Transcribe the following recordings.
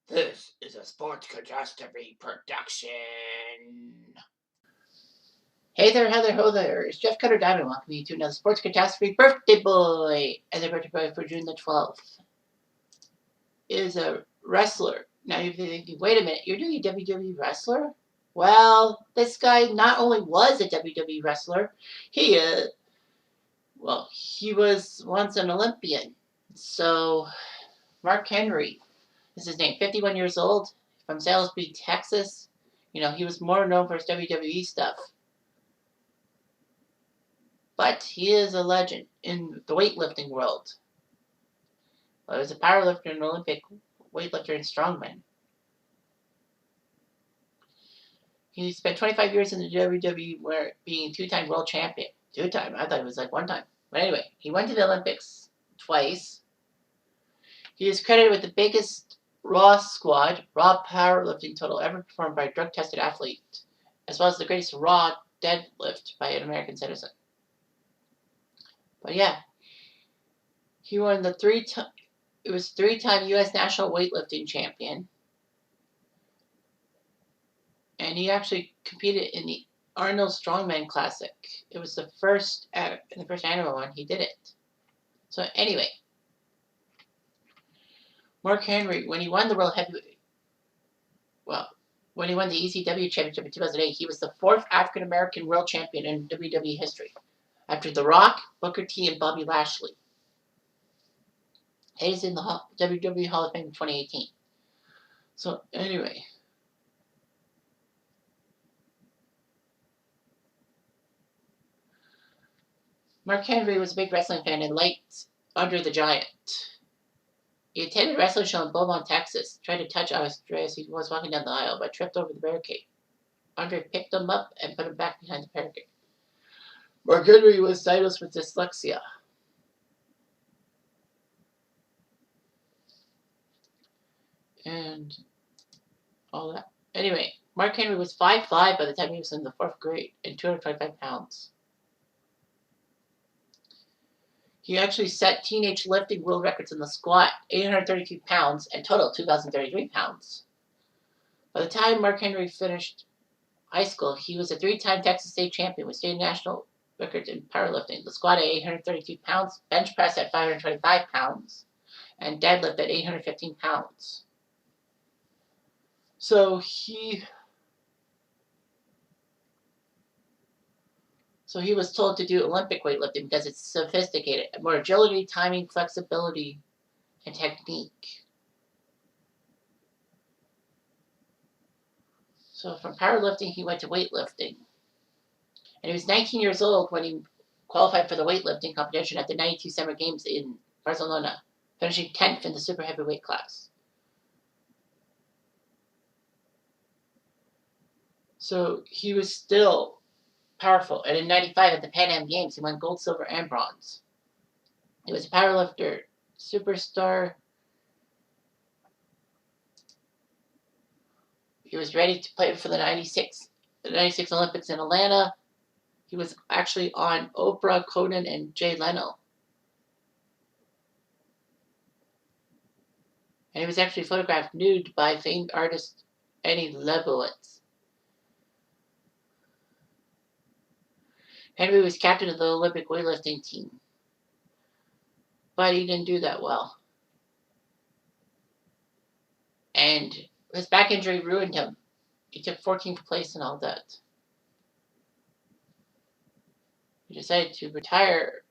This is a sports catastrophe production. Hey there, Heather, ho there. It's Jeff Cutter Diamond welcoming you to another Sports Catastrophe Birthday Boy. And the birthday boy for June the 12th is a wrestler. Now you're thinking, wait a minute, you're doing a WWE wrestler? Well, this guy not only was a WWE wrestler, he was once an Olympian. So, Mark Henry is his name, 51 years old, from Salisbury, Texas. You know, he was more known for his WWE stuff. But he is a legend in the weightlifting world. Well, he was a powerlifter and Olympic weightlifter and strongman. He spent 25 years in the WWE being two-time world champion. Two-time? I thought it was like one time. But anyway, he went to the Olympics twice. He is credited with the biggest raw powerlifting total ever performed by a drug-tested athlete, as well as the greatest raw deadlift by an American citizen. But yeah, he won the three-time U.S. national weightlifting champion. And he actually competed in the Arnold Strongman Classic. It was the first annual one he did it. So anyway, Mark Henry, when he won the when he won the ECW championship in 2008, he was the fourth African American world champion in WWE history, after The Rock, Booker T, and Bobby Lashley. He is in the WWE Hall of Fame in 2018. So anyway, Mark Henry was a big wrestling fan and liked Andre the Giant. He attended a wrestling show in Beaumont, Texas, tried to touch Andre as he was walking down the aisle, but tripped over the barricade. Andre picked him up and put him back behind the barricade. Mark Henry was diagnosed with dyslexia. And all that. Anyway, Mark Henry was 5'5" by the time he was in the 4th grade and 225 pounds. He actually set teenage lifting world records in the squat, 832 pounds, and total 2,033 pounds. By the time Mark Henry finished high school, he was a 3-time Texas state champion with state and national records in powerlifting. The squat at 832 pounds, bench press at 525 pounds, and deadlift at 815 pounds. So he was told to do Olympic weightlifting because it's sophisticated, more agility, timing, flexibility, and technique. So from powerlifting, he went to weightlifting. And he was 19 years old when he qualified for the weightlifting competition at the 92 Summer Games in Barcelona, finishing 10th in the super heavyweight class. So he was still powerful. And in 95 at the Pan Am Games, he won gold, silver, and bronze. He was a powerlifter, superstar. He was ready to play for the 96 Olympics in Atlanta. He was actually on Oprah, Conan, and Jay Leno. And he was actually photographed nude by famed artist Annie Leibovitz. Henry was captain of the Olympic weightlifting team, but he didn't do that well. And his back injury ruined him. He took 14th place in all that. He decided to retire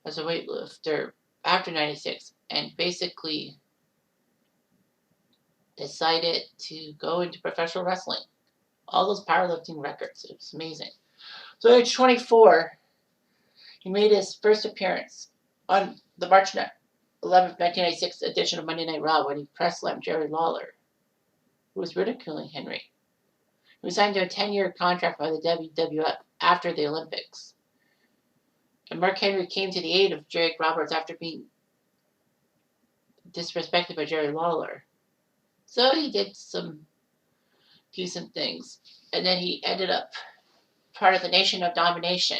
as a weightlifter after 96 and basically decided to go into professional wrestling. All those powerlifting records. It was amazing. So at age 24, he made his first appearance on the March 11th, 1996 edition of Monday Night Raw when he press slammed Jerry Lawler, who was ridiculing Henry. He was signed to a 10-year contract by the WWF after the Olympics. And Mark Henry came to the aid of Jake Roberts after being disrespected by Jerry Lawler. So he did some decent things. And then he ended up part of the Nation of Domination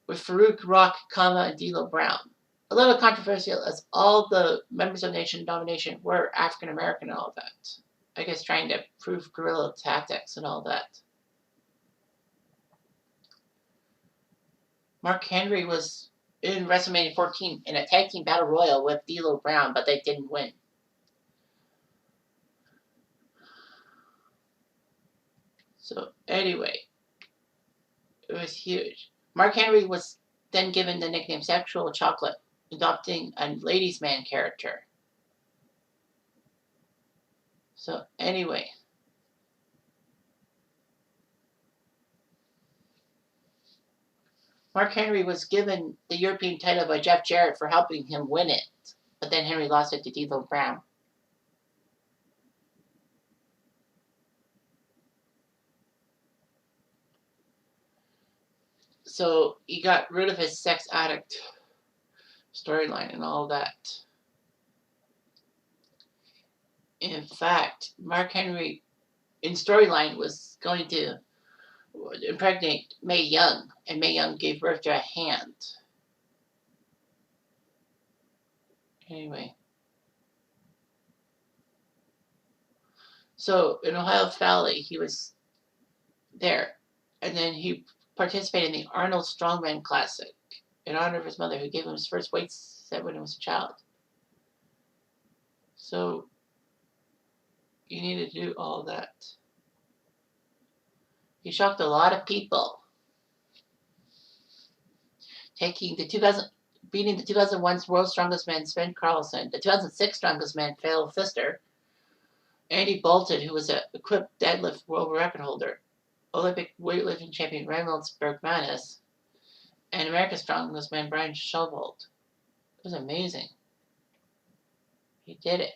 with Farouk Rock, and D'Lo Brown. a little controversial as all the members of Nation Domination were African American and all that. I guess trying to prove guerrilla tactics and all that. Mark Henry was in WrestleMania 14 in a tag team battle royal with D'Lo Brown, but they didn't win. So anyway, it was huge. Mark Henry was then given the nickname Sexual Chocolate, adopting a ladies' man character. So anyway, Mark Henry was given the European title by Jeff Jarrett for helping him win it, but then Henry lost it to D'Lo Brown. So he got rid of his sex addict storyline and all that. In fact, Mark Henry in storyline was going to impregnate Mae Young, and Mae Young gave birth to a hand. Anyway. So in Ohio Valley, he was there. And then he participated in the Arnold Strongman Classic in honor of his mother, who gave him his first weight set when he was a child. So you needed to do all that. He shocked a lot of people, beating the 2001 World's Strongest Man Sven Carlson, the 2006 Strongest Man Phil Pfister, Andy Bolton, who was a equipped deadlift world record holder, Olympic weightlifting champion Reynolds Bergmanis, and America's Strongest Man Brian Schulvold. It was amazing. He did it.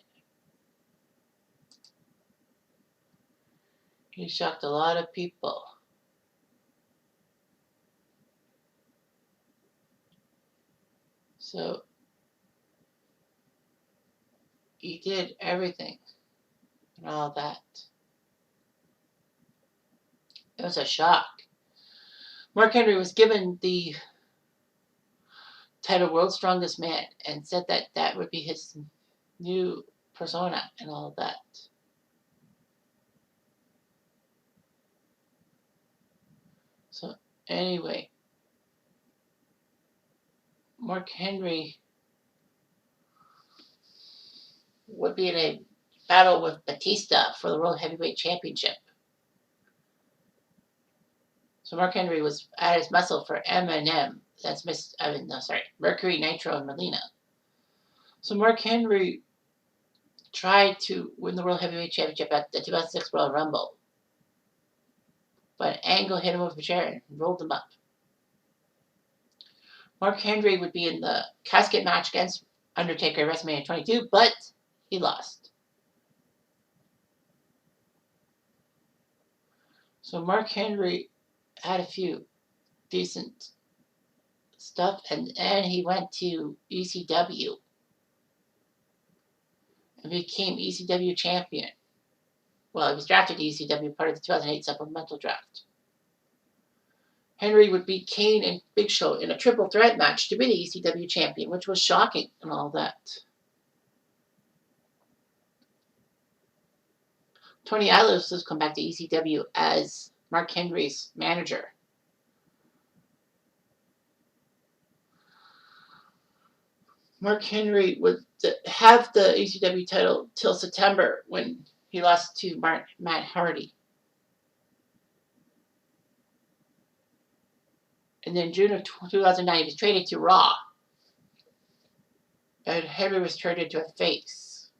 He shocked a lot of people. So he did everything and all that. It was a shock. Mark Henry was given the title World's Strongest Man and said that that would be his new persona and all that. So anyway, Mark Henry would be in a battle with Batista for the World Heavyweight Championship. So Mark Henry was at his muscle for M&M. That's Mercury, Nitro, and Melina. So Mark Henry tried to win the World Heavyweight Championship at the 2006 Royal Rumble, but Angle hit him with a chair and rolled him up. Mark Henry would be in the casket match against Undertaker at WrestleMania 22, but he lost. So Mark Henry had a few decent stuff, and he went to ECW and became ECW champion. Well, he was drafted to ECW, part of the 2008 supplemental draft. Henry would beat Kane and Big Show in a triple threat match to be the ECW champion, which was shocking and all that. Tony Atlas has come back to ECW as Mark Henry's manager. Mark Henry would have the ECW title till September when he lost to Matt Hardy. And then June of 2009, he was traded to Raw. And Henry was turned into a face.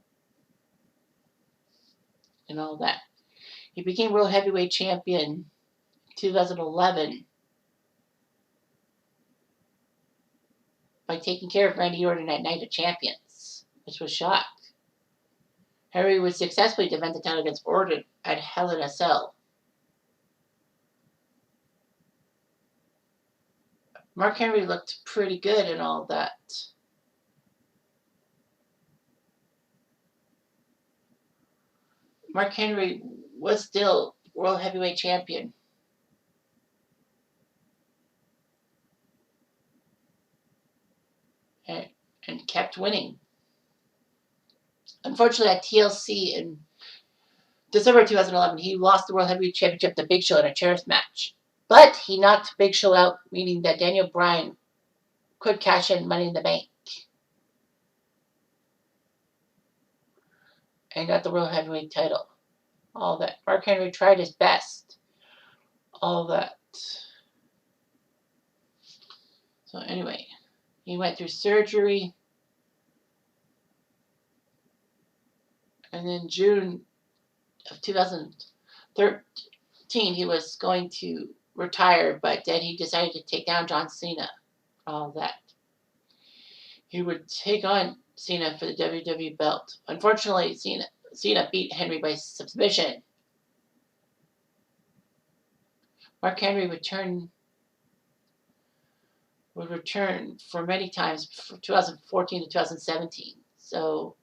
And all that. He became World Heavyweight Champion in 2011 by taking care of Randy Orton at Night of Champions, which was shocked. Henry would successfully defend the title against Orton at Hell in a Cell. Mark Henry looked pretty good and all that. Mark Henry was still World Heavyweight Champion. and kept winning. Unfortunately, at TLC in December 2011, he lost the World Heavyweight Championship to Big Show in a chairs match. But he knocked Big Show out, meaning that Daniel Bryan could cash in Money in the Bank. And got the World Heavyweight title. All that. Mark Henry tried his best. All that. So anyway, he went through surgery. And then June of 2013, he was going to retire, but then he decided to take down John Cena. All that. He would take on Cena for the WWE belt. Unfortunately, Cena beat Henry by submission. Mark Henry would return for many times from 2014 to 2017. So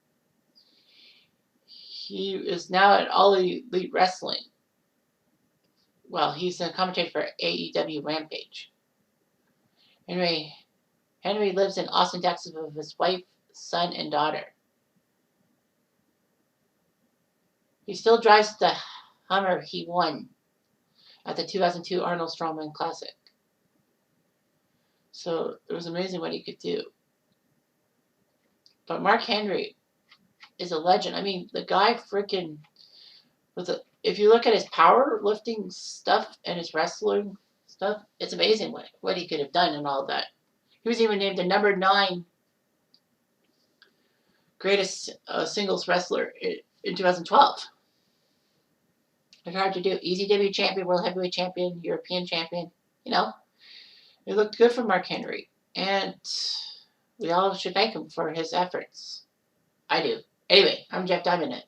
he is now at All Elite Wrestling. Well, he's a commentator for AEW Rampage. Anyway, Henry lives in Austin, Texas with his wife, son, and daughter. He still drives the Hummer he won at the 2002 Arnold Strowman Classic. So it was amazing what he could do. But Mark Henry is a legend. I mean, the guy freaking if you look at his powerlifting stuff and his wrestling stuff, it's amazing what he could have done and all that. He was even named the number 9 greatest singles wrestler in 2012. It's hard to do. ECW champion, World Heavyweight champion, European champion. You know, it looked good for Mark Henry. And we all should thank him for his efforts. I do. Anyway, I'm Jeff Diamond.